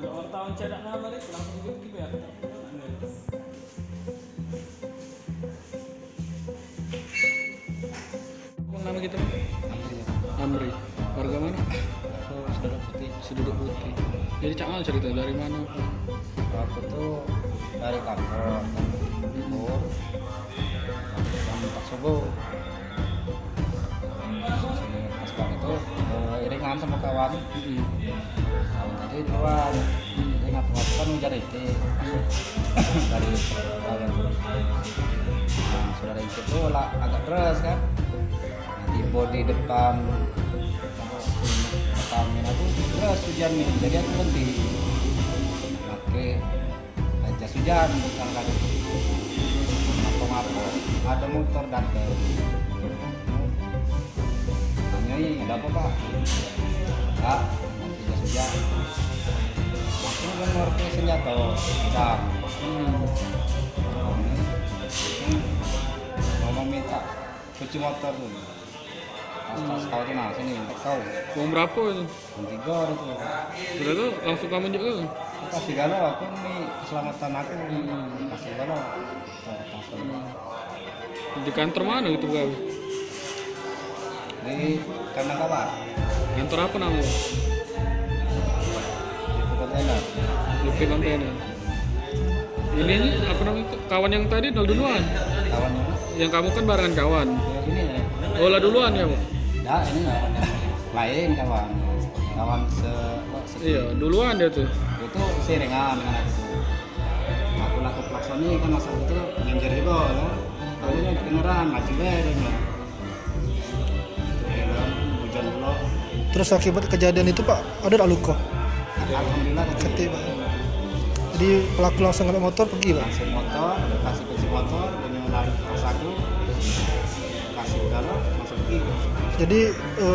Wartawan cedak nama deh, langsung gitu ya. Nama kita Amri. Warga mana? Aku saudara putih. Seduduk Putih. Jadi Cak Mal cerita dari mana? Aku tuh dari kantor Bur jam 4 subuh. Pas pagi itu iringan sama kawan. Kawan tadi duluan. Jadi ngapa-ngapa kan ngejar itu dari kawan. Nah, saudara itu lah agak deras kan. Nanti bodi depan Pertamina tuh deras hujan nih, jadi aku berhenti pakai jas hujan bukan lagi ngapo-ngapo, ada motor datang nanyain ada apa pak? Enggak, nanti jas hujan aku dengar ke senjata jam ngomong minta cuci motor tuh tas kau tuh nah sini untuk kau Uang berapa itu? yang 3 itu Sudah tuh langsung kamu juga. kasih galau aku ini keselamatan aku kasih galau Di kantor mana gitu gawe? di kandang kawan Kantor apa namanya? di kontainer DP kontainer. Ini apa namanya? Kawan yang tadi duluan. kawannya Yang kamu kan barengan kawan. ya ini ya Oh lah duluan ya, Pak? dah ini nggak lain kawan Iya, duluan dia tuh. itu seringan dengan aku laku pelaksoni kan masa itu nginjer juga kan kalau ini nggak dengeran maju berenya hujan dulu Terus akibat kejadian itu Pak, ada tak luka? alhamdulillah Keti Pak. Jadi pelaku langsung ngambil motor pergi Pak. kasih motor kasih kunci motor dan lari ke tas aku kasih galau masuk pergi. Jadi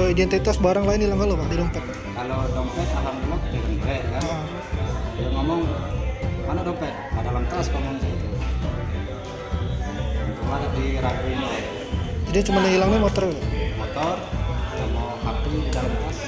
identitas barang lain hilang kalau Pak di dompet. Kalau dompet alhamdulillah pegang kan dia ngomong mana dompet ada dalam tas ngomong saya itu untuk ada di ragu ini Jadi cuma yang hilangnya motor. motor sama HP di dalam tas